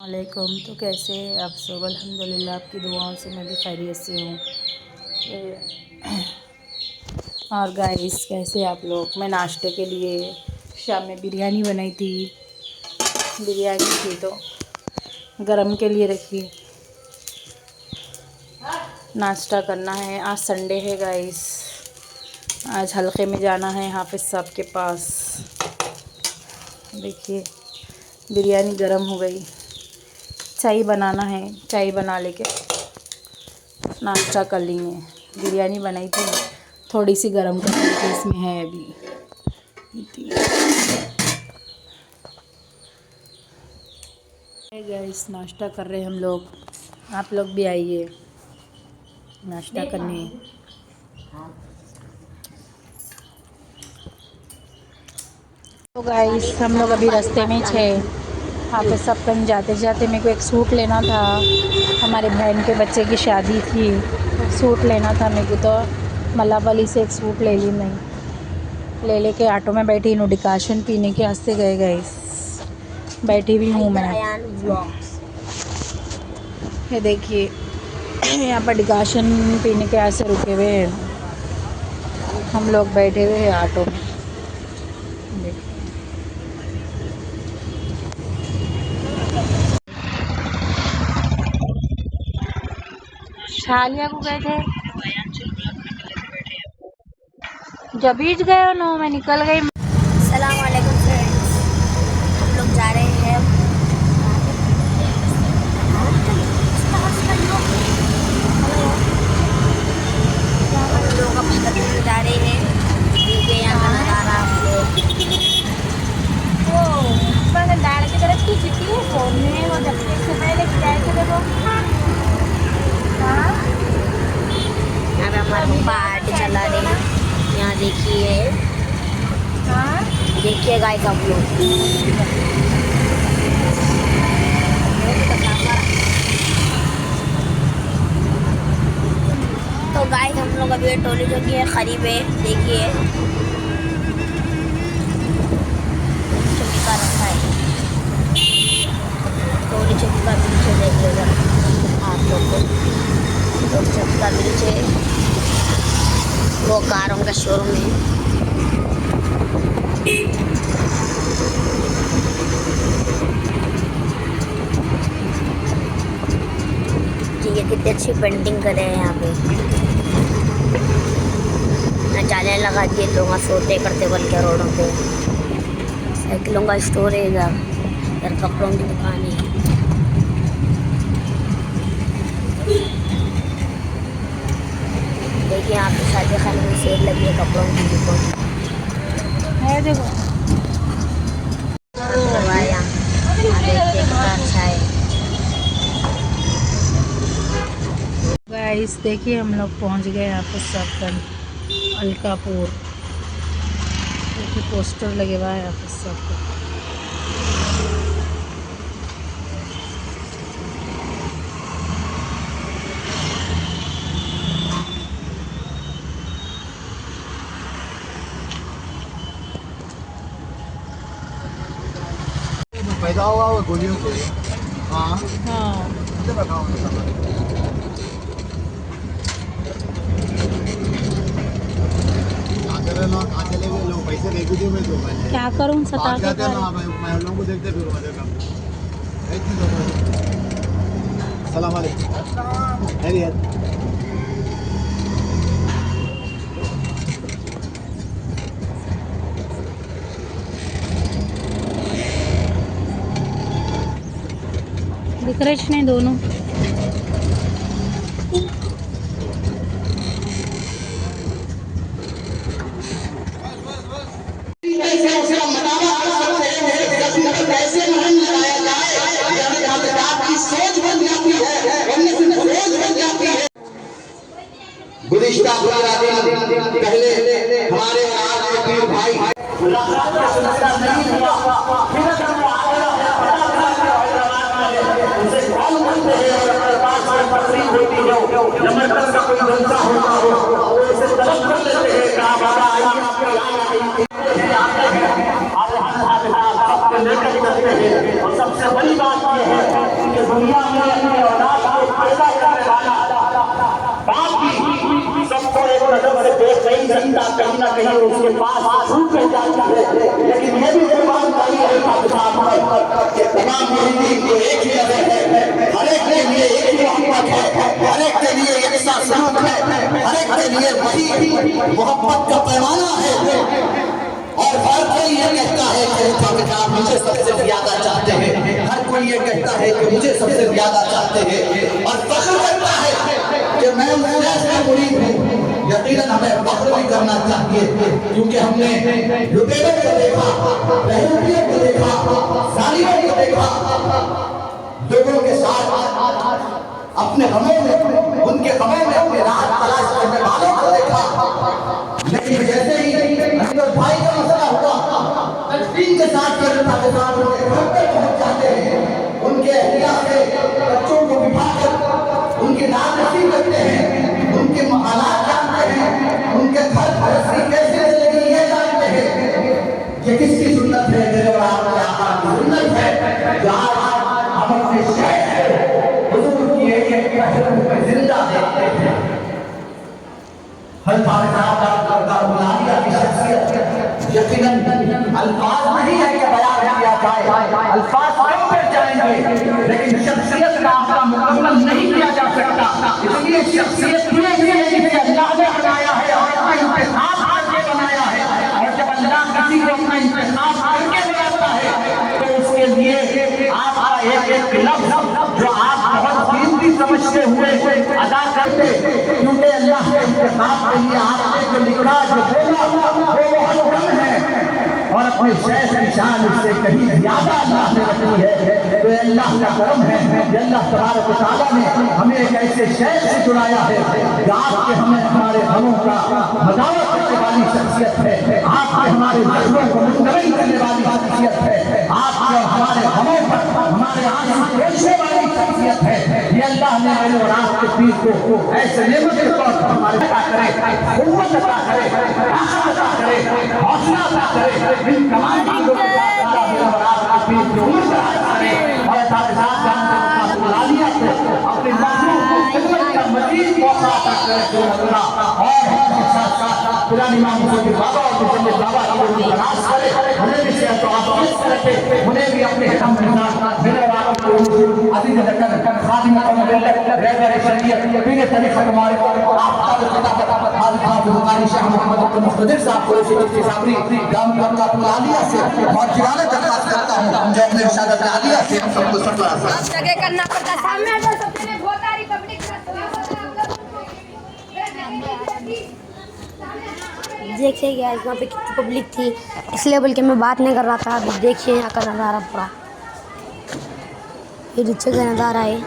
वालेकुम। तो कैसे हैं आप सब? अल्हम्दुलिल्लाह आपकी दुआओं से मैं भी खैरियत से हूँ। और गाइस कैसे आप लोग? मैं नाश्ते के लिए शाम में बिरयानी बनाई थी। बिरयानी थी तो गरम के लिए रखी। नाश्ता करना है। आज संडे है गाइस। आज हल्के में जाना है हाफिज़ साहब के पास। देखिए बिरयानी गरम हो गई। चाय बनाना है, चाय बना लेके नाश्ता कर लेंगे। बिरयानी बनाई थी, थोड़ी सी गरम कर ली इसमें है अभी। गाइस नाश्ता कर रहे हैं हम लोग। आप लोग भी आइए नाश्ता करने। तो गाइस हम लोग अभी रास्ते में थे। हाफिज़ साहब कहीं जाते जाते मेरे को एक सूट लेना था। हमारे बहन के बच्चे की शादी थी, सूट लेना था मेरे को। तो मलावली से एक सूट ले ली मैं। ले लेके ऑटो में बैठी हूँ। डिकाशन पीने के वास्ते गए गाइस। बैठी भी हूँ मैं। ये देखिए यहाँ पर डिकाशन पीने के वास्ते रुके हुए हैं। हम लोग बैठे हुए हैं ऑटो में। शालिया को गए थे जब बीच गए नो मैं निकल गई। अस्सलाम वालेकुम फ्रेंड्स, हम लोग जा रहे हैं। हम लोग अपने घर में जा रहे हैं। देखिए यहाँ का नज़ारा आप लोग। वो मैंने दाढ़ की तरफ की चिट्ठी है फोन में, वो जब से पहले जाए थे देखो। हाँ यहाँ पे हमारे पापा आटे चला रहे हैं। यहाँ देखिए, हाँ देखिए गाइस आप लोग। तो गाइस हम लोग अभी टोली चौकी है करीब है। देखिए चौकी का रखा है। टोली चौकी का ब्रिज है, देख लो आप लोग को। टोली चौकी का ब्रिज है, वो कारों का शोरूम है। ठीक है, कितनी अच्छी पेंटिंग करे हैं यहाँ पे। जाले लगा दिए, लोग सोते करते बन के रोडों पे। साइकिलों का स्टोर है इधर कपड़ों की दुकान है। देखिए यहाँ पे शादी खाने में सेल लगी है कपड़ों की दुकान है। देखो देखिए कितना अच्छा है। गाइस देखिए हम लोग पहुंच गए हाफिज़ साहब का अलकापुर। देखिए पोस्टर लगे हुआ है हाफिज़ साहब का। पैदा हुआ वो गोलियों से। हाँ हाँ चले गए लोग, पैसे दे दीजिए मैं दो। क्या करूँ सता के जाते ना मैं लोगों को देखते फिर मजे का। सलाम वालेकुम। खैरियत। दिख रहे नहीं दोनों। गुज़िश्ता पहले हमारे आज के भाई सबसे बड़ी बात यह है दुनिया में अपने औलाद को पैदा करने वाला बाप भी सबको एक नजर से देख नहीं सकता, कहीं ना कहीं उसके पास छूट रह जाती है। लेकिन ये भी जवाब नहीं है कि तमाम मुरीदीन को एक ही नजर है, हर एक के लिए एक ही मोहब्बत है, हर एक के लिए एक सा सलूक है, हर एक के लिए वही मोहब्बत का पैमाना है। और हर कोई ये कहता है कि आप मुझे सबसे ज्यादा चाहते हैं, हर कोई ये कहता है कि मुझे सबसे ज्यादा चाहते हैं और फख्र करता है कि मैं ऐसा मुरीद हूँ। यकीनन हमें फख्र भी करना चाहिए, क्योंकि हमने लुटेरों को देखा, बहूतियों को देखा, जालिमों को देखा, लोगों के साथ अपने गमों में, उनके गमों में अपने राहत तलाश करने वालों को देखा। लेकिन जैसे ही भाई का मसला हुआ, तस्वीर के साथ उनके घर पे पहुंच जाते हैं, उनके अहलिया से बच्चों को बिठाकर उनके नाम नसीब करते हैं, उनके हालात जानते हैं, उनके घर गृहस्थी कैसे चलेगी ये जानते हैं। ये किसकी सुन्नत है? मेरे और आपके आका की सुन्नत है, जो आज हम अपने शेख हुजूर की एक पहलू में जिंदा देखते हैं। हर की शख्सियत यकीनन अल्फाज नहीं है कि बयान किया जाए, अल्फाज क्यों कर जाएंगे, लेकिन शख्सियत का आंकड़ा मुकम्मल नहीं किया जा सकता। इसलिए शख्सियत जिसे अल्लाह ने बनाया है और अपना इंतखाब करके बनाया है, और जब अल्लाह किसी को अपना इंतखाब करके बनाता है तो उसके लिए आपका एक एक लफ्ज़ जो आप बहुत कीमती समझते हुए अदा करते, क्योंकि अल्लाह के इंतखाब के लिए आपने जो लिखा, जो बोला वो बहुत है और अपने शेख निशान इससे कहीं ज्यादा अल्लाह ने रखी है। तो अल्लाह का करम है, अल्लाह तबारक व तआला ने हमें एक ऐसे शेख से जुड़ाया है कि आपके हमें हमारे गमों का मदावा करने वाली शख्सियत है, आपके हमारे जज्बों को मुंतकिल करने वाली शख्सियत है, आपके हमारे गमों पर हमारे आंसू पोंछने वाली शख्सियत है। ये अल्लाह ने मेरे और आपके पीर को ऐसे नेमत के तौर पर हमारे अता करे, कुव्वत अता करे, ताकत अता करे, हौसला अता करे, इन तमाम चीजों के साथ अल्लाह मेरे और आपके पीर की उम्र दराज करे और साथ साथ जानकर बुलानिया से अपने मखलूक को खिदमत का मजीद मौका अता करे अल्लाह। और साथ साथ पुरानी इमाम हुसैन बाबा और मुसल्ले बाबा की उम्र दराज करे, उन्हें भी सेहत और आफियत रखे, उन्हें भी अपने हम के साथ मेरे और आपके अजीज रखकर खादिम कौम रहबर शरीयत पीर तरीक़त हमारे आप बुखारी शाह मोहम्मद अब्दुल मुक़्तदिर साहब को इसकी साबरी गांव का आलिया से और जिलाने दरखास्त करता हूं जो अपने इरशाद आलिया से हम सबको सफला जगह करना पड़ता सामने आ जाओ, सबसे बहुत सारी पब्लिक देखिए गाइस वहाँ पे कितनी पब्लिक थी, इसलिए बल्कि मैं बात नहीं कर रहा था। अभी देखिए यहाँ का नज़ारा पूरा, ये नीचे का नज़ारा है।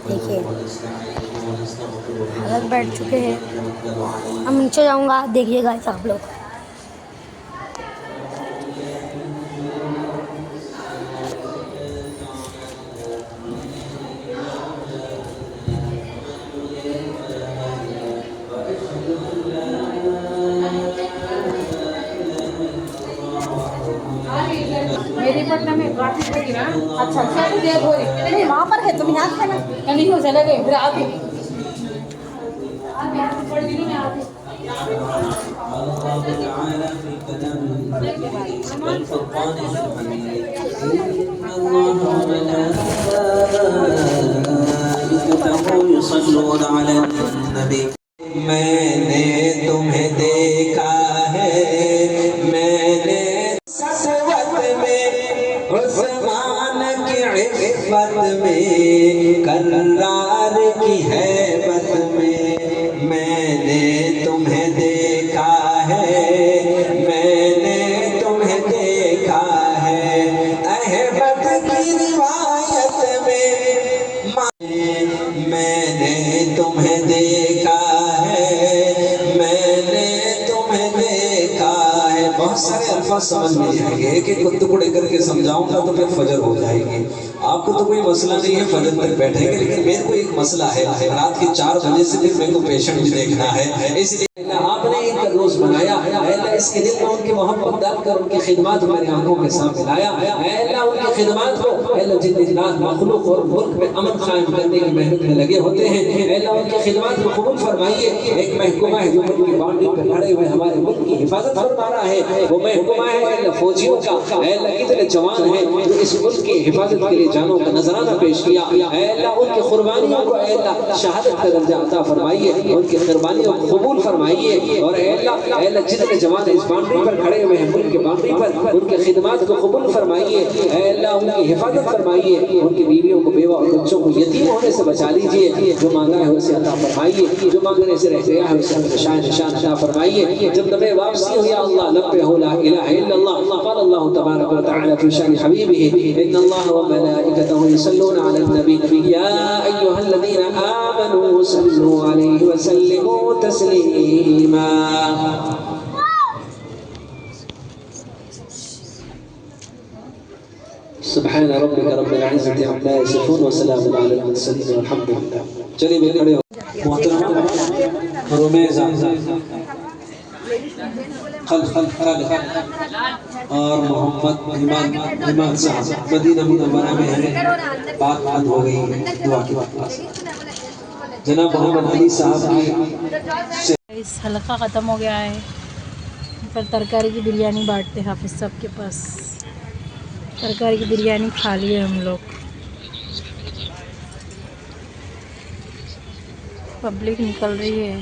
देखिए अलग बैठ चुके हैं, हम नीचे जाऊँगा, देखिएगा सब लोग। मेरी पटना में ट्रैफिक लगी ना। अच्छा क्या देर हो रही नहीं, वहाँ पर है, तुम यहाँ थे ना, नहीं हो चले गए फिर आगे थोड़े दिनों में आगे मैंने तुम्हें देखा है, मैंने ससवत में उस्मान की इफ़्फ़त में, करार की हैबत में मैंने तुम्हें देखा है, मैंने तुम्हें देखा है। अहमद की रिवायत में मैंने तुम्हें देखा है, मैंने तुम्हें देखा है। बहुत सारे अल्फाज समझ में नहीं आएंगे, एक एक टुकड़े करके समझाऊंगा तो फिर फजर हो जाएगी। आपको तो कोई मसला नहीं है, फजर तक बैठेंगे, लेकिन मेरे को एक मसला है, रात के 4 बजे से फिर मेरे को पेशेंट भी देखना है, इसलिए आपने इनका रोज बनाया है, इसके दिल में उनकी मोहब्बत डालकर उनकी खिदमत मेरी आंखों के सामने लाया है, उनकी खिदमत को जिन रात मखलूक और मुल्क में अमन कायम करने की मेहनत में लगे होते हैं, उनकी खिदमत को कबूल फरमाइए। एक महकमा है जो मुल्क की बाउंड्री पर खड़े हुए हमारे मुल्क की हिफाजत फरमा रहा है, वो महकमा है फौजियों का, कितने जवान हैं जो इस मुल्क की हिफाजत के लिए जानों का नजराना पेश किया, उनकी कुर्बानियों को शहादत का दर्जा अता फरमाइए, उनकी कुर्बानियों को कबूल फरमाइए। और जितने जवान इस बाउंड्री पर खड़े हुए हैं मुल्क के बाउंड्री पर, उनकी खिदमत को कबूल फरमाइए, उनकी हिफाजत फरमाइए, उनकी बीवियों को, बेवा और बच्चों को यतीम होने से बचा लीजिए, जो मांगा है उसे अता फरमाइए, जो मांगने से रह गया है उसे निशान अता फरमाइए। जब तब वापसी हो या अल्लाह लब्बे हो ला इलाहा इल्लल्लाह, क़ाल अल्लाह तबारक व तआला फी शान हबीबिही इन्नल्लाह व मलाइकतहु युसल्लूना अलन नबी या अय्युहल्लज़ीना आमनू सल्लू अलैहि व सल्लिमू तस्लीमा। सुब्हान रब्बिका रब्बिल इज़्ज़ति अम्मा यसिफून व सलामुन अलल मुरसलीन वल्हम्दुलिल्लाह। चलिए मैं खड़े हो मोहतरम रुमेज़ा और मोहम्मद इमाम साहब मदीना मुनव्वरा में हमें बात हो गई दुआ की बात। जनाब मोहम्मद अली साहब इस हल्का ख़त्म हो गया है, पर तरकारी की बिरयानी बांटते हाफिज़ साहब के पास। तरकारी की बिरयानी खा लिए हम लोग। पब्लिक निकल रही है।